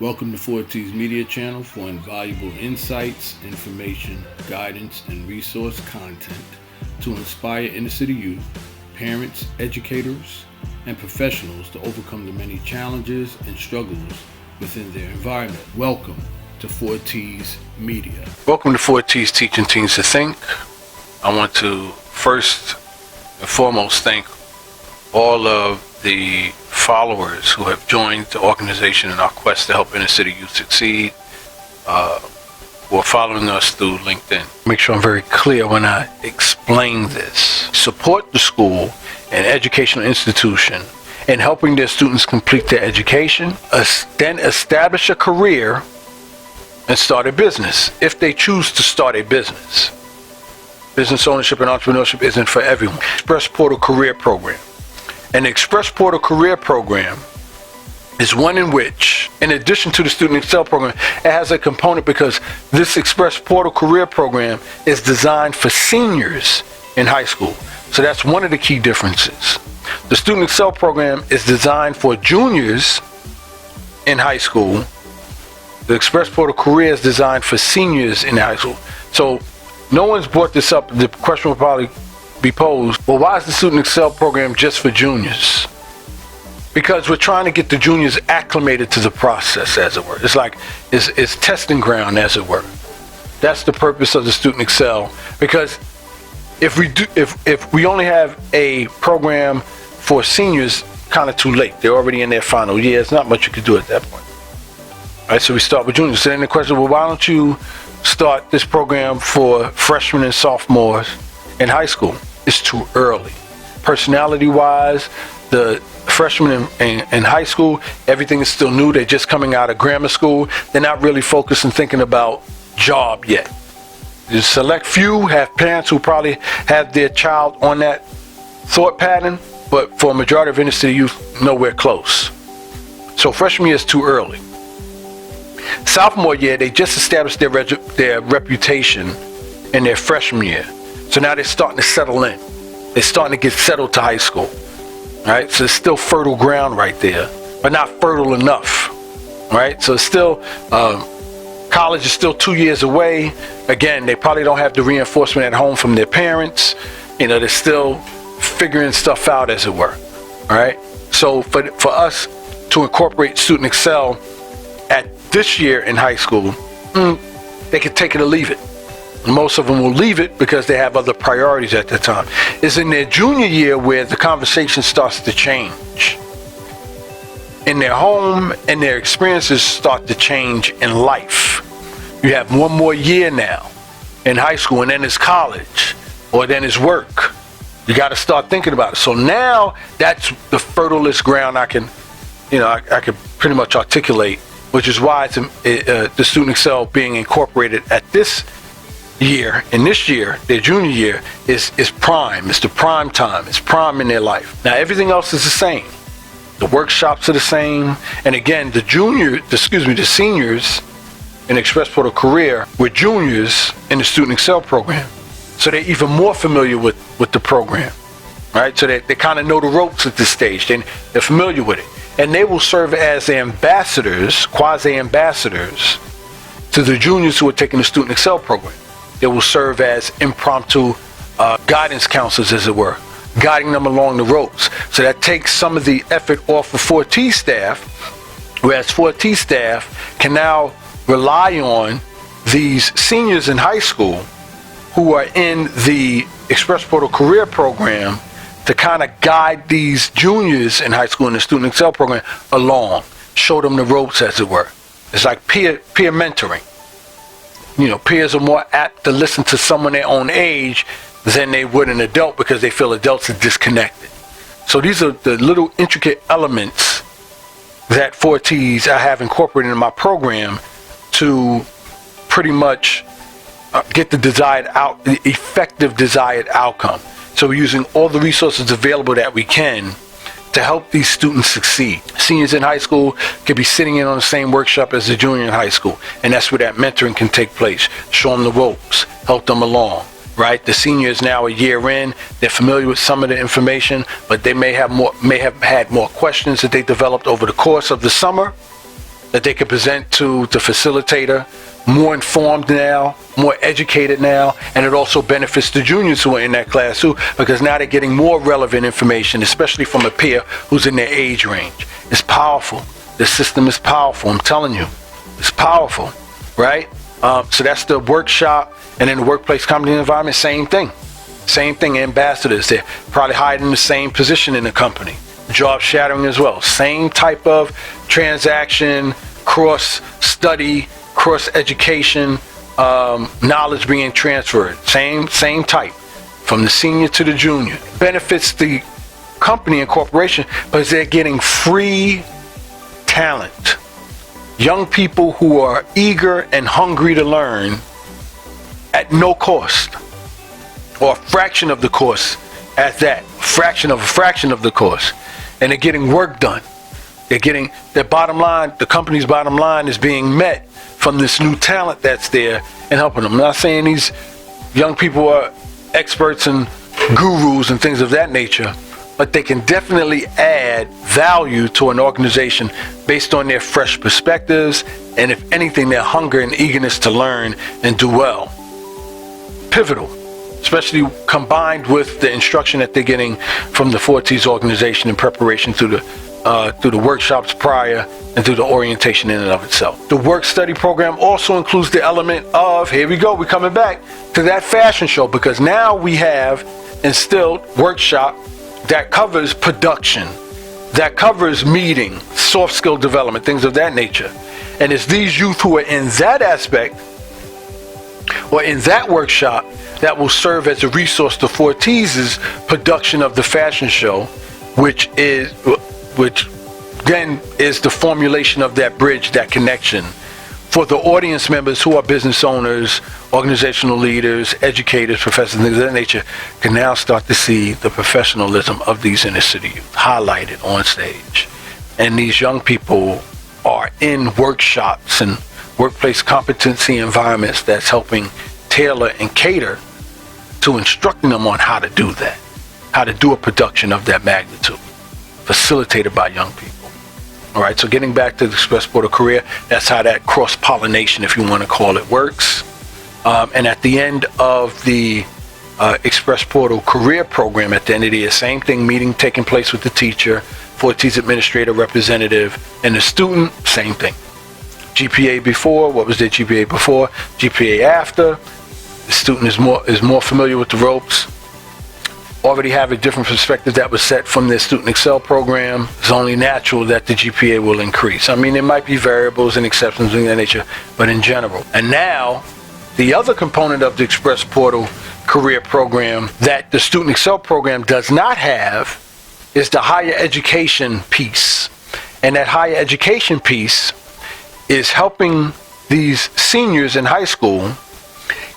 Welcome to 4T's Media Channel for invaluable insights, information, guidance, and resource content to inspire inner city youth, parents, educators, and professionals to overcome the many challenges and struggles within their environment. Welcome to 4T's Media. Welcome to 4T's Teaching Teens to Think. I want to first and foremost thank all of the followers who have joined the organization in our quest to help inner city youth succeed, who are following us through LinkedIn. Make sure I'm very clear when I explain this. Support the school and educational institution in helping their students complete their education, then establish a career and start a business if they choose to start a business. Business ownership and entrepreneurship isn't for everyone. Express Portal Career Program. An Express Portal Career Program is one in which, in addition to the Student Excel program, it has a component because this Express Portal Career Program is designed for seniors in high school. So that's one of the key differences. The Student Excel program is designed for juniors in high school. The Express Portal Career is designed for seniors in high school. So no one's brought this up. The question will probably be posed, well, why is the Student Excel program just for juniors? Because we're trying to get the juniors acclimated to the process, as it were. It's like it's testing ground, as it were. That's the purpose of the Student Excel. Because if we only have a program for seniors, kind of too late. They're already in their final year. There's not much you could do at that point. All right, so we start with juniors. So then the question, well, why don't you start this program for freshmen and sophomores in high school? It's too early. Personality-wise, the freshmen in high school, everything is still new. They're just coming out of grammar school. They're not really focused and thinking about job yet. The select few have parents who probably have their child on that thought pattern, but for a majority of inner city youth, nowhere close. So freshman year is too early. Sophomore year, they just established their reputation in their freshman year. So now they're starting to settle in. They're starting to get settled to high school. Right? So it's still fertile ground right there, but not fertile enough. Right? So it's still, college is still 2 years away. Again, they probably don't have the reinforcement at home from their parents. You know, they're still figuring stuff out, as it were. All right? So for us to incorporate Student Excel at this year in high school, they can take it or leave it. Most of them will leave it because they have other priorities at the time. It's in their junior year where the conversation starts to change. In their home and their experiences start to change in life. You have one more year now in high school, and then it's college, or then it's work. You got to start thinking about it. So now that's the fertilest ground I can pretty much articulate, which is why it's the Student Excel being incorporated at this year. In this year, their junior year is prime. It's the prime time. It's prime in their life. Now everything else is the same. The workshops are the same. And again, the seniors in Express Portal Career were juniors in the Student Excel program. So they're even more familiar with the program. Right? So they kind of know the ropes at this stage. They're familiar with it. And they will serve as ambassadors, quasi-ambassadors, to the juniors who are taking the Student Excel program. They will serve as impromptu guidance counselors, as it were, guiding them along the ropes. So that takes some of the effort off of 4T staff, whereas 4T staff can now rely on these seniors in high school who are in the Express Portal Career Program to kind of guide these juniors in high school in the Student Excel program along, show them the ropes, as it were. It's like peer mentoring. You know, peers are more apt to listen to someone their own age than they would an adult because they feel adults are disconnected. So these are the little intricate elements that 4Ts I have incorporated in my program to pretty much get the effective desired outcome. So we're using all the resources available that we can to help these students succeed. Seniors in high school could be sitting in on the same workshop as the junior in high school, and that's where that mentoring can take place. Show them the ropes, help them along, right? The senior is now a year in, they're familiar with some of the information, but they may have had more questions that they developed over the course of the summer, that they can present to the facilitator, more informed now, more educated now, and it also benefits the juniors who are in that class too, because now they're getting more relevant information, especially from a peer who's in their age range. It's powerful. The system is powerful, I'm telling you. It's powerful, right? So that's the workshop, and in the workplace company environment, same thing. Same thing, ambassadors, they're probably hired in the same position in the company. Job shadowing as well. Same type of transaction, cross-study, cross-education, knowledge being transferred. Same type, from the senior to the junior. Benefits the company and corporation because they're getting free talent. Young people who are eager and hungry to learn at no cost, or a fraction of the cost at that, fraction of the cost. And they're getting work done. They're getting their bottom line, the company's bottom line is being met from this new talent that's there and helping them. I'm not saying these young people are experts and gurus and things of that nature, but they can definitely add value to an organization based on their fresh perspectives and, if anything, their hunger and eagerness to learn and do well. Pivotal, especially combined with the instruction that they're getting from the 4T's organization in preparation through the workshops prior and through the orientation in and of itself. The work study program also includes the element of, here we go, we're coming back to that fashion show, because now we have instilled workshop that covers production, that covers meeting, soft skill development, things of that nature. And it's these youth who are in that aspect or in that workshop that will serve as a resource to 4T's production of the fashion show, which then is the formulation of that bridge, that connection for the audience members who are business owners, organizational leaders, educators, professors, things of that nature, can now start to see the professionalism of these inner city youth highlighted on stage. And these young people are in workshops and workplace competency environments that's helping tailor and cater to instructing them on how to do that, how to do a production of that magnitude, facilitated by young people. All right, so getting back to the Express Portal career, that's how that cross-pollination, if you want to call it, works. And at the end of the Express Portal career program, at the end of the year, same thing, meeting taking place with the teacher, 4T's administrator, representative, and the student, same thing. GPA before, what was their GPA before, GPA after. The student is more familiar with the ropes, already have a different perspective that was set from their Student Excel program. It's only natural that the GPA will increase. I mean, there might be variables and exceptions in that nature, but in general. And now, the other component of the Express Portal career program that the Student Excel program does not have is the higher education piece. And that higher education piece is helping these seniors in high school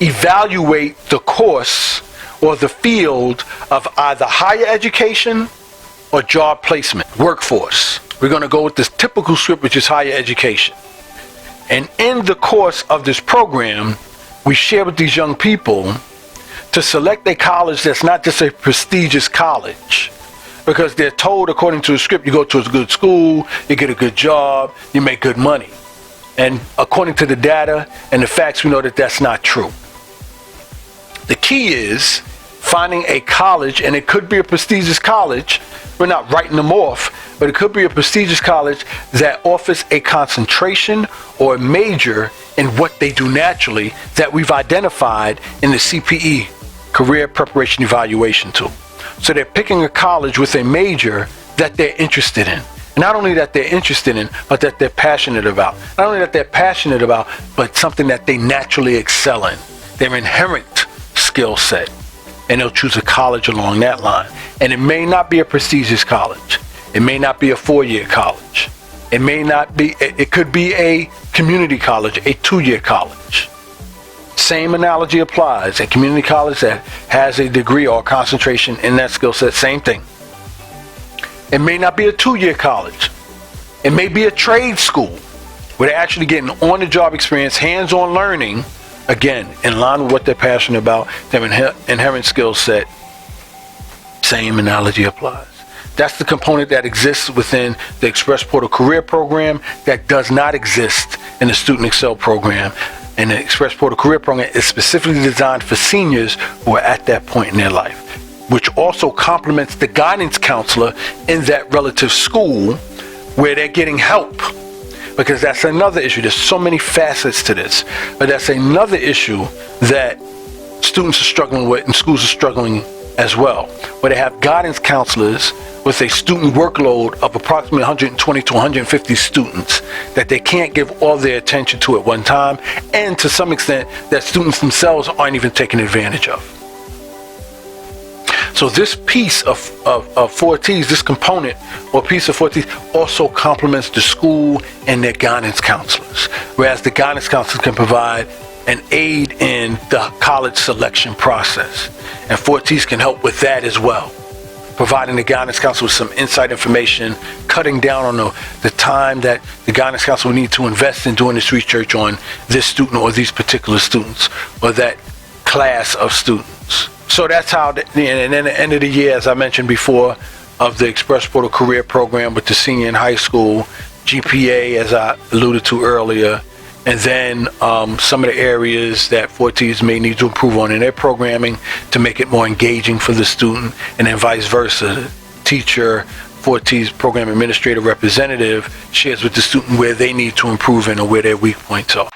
evaluate the course or the field of either higher education or job placement, workforce. We're going to go with this typical script, which is higher education. And in the course of this program, we share with these young people to select a college that's not just a prestigious college, because they're told, according to the script, you go to a good school, you get a good job, you make good money. And according to the data and the facts, we know that that's not true. The key is finding a college, and it could be a prestigious college. We're not writing them off, but it could be a prestigious college that offers a concentration or a major in what they do naturally that we've identified in the CPE, Career Preparation Evaluation tool. So they're picking a college with a major that they're interested in. Not only that they're interested in, but that they're passionate about. Not only that they're passionate about, but something that they naturally excel in. Their inherent skill set. And they'll choose a college along that line. And it may not be a prestigious college. It may not be a 4-year college. It could be a community college, a 2-year college. Same analogy applies. A community college that has a degree or concentration in that skill set, same thing. It may not be a 2-year college. It may be a trade school where they're actually getting on-the-job experience, hands-on learning, again, in line with what they're passionate about, their inherent skill set. Same analogy applies. That's the component that exists within the Express Portal Career Program that does not exist in the Student Excel program. And the Express Portal Career Program is specifically designed for seniors who are at that point in their life, which also complements the guidance counselor in that relative school where they're getting help. Because that's another issue. There's so many facets to this, but that's another issue that students are struggling with and schools are struggling as well, where they have guidance counselors with a student workload of approximately 120 to 150 students that they can't give all their attention to at one time, and to some extent that students themselves aren't even taking advantage of. So this piece of 4Ts, this component or piece of 4Ts also complements the school and their guidance counselors, whereas the guidance counselors can provide an aid in the college selection process. And 4Ts can help with that as well, providing the guidance counselor with some inside information, cutting down on the time that the guidance counselor will need to invest in doing this research on this student or these particular students or that class of students. So that's how, and then at the end of the year, as I mentioned before, of the Express Portal Career Program with the senior in high school, GPA, as I alluded to earlier, and then some of the areas that 4Ts may need to improve on in their programming to make it more engaging for the student, and then vice versa. Teacher, 4T's program administrator representative shares with the student where they need to improve in or where their weak points are.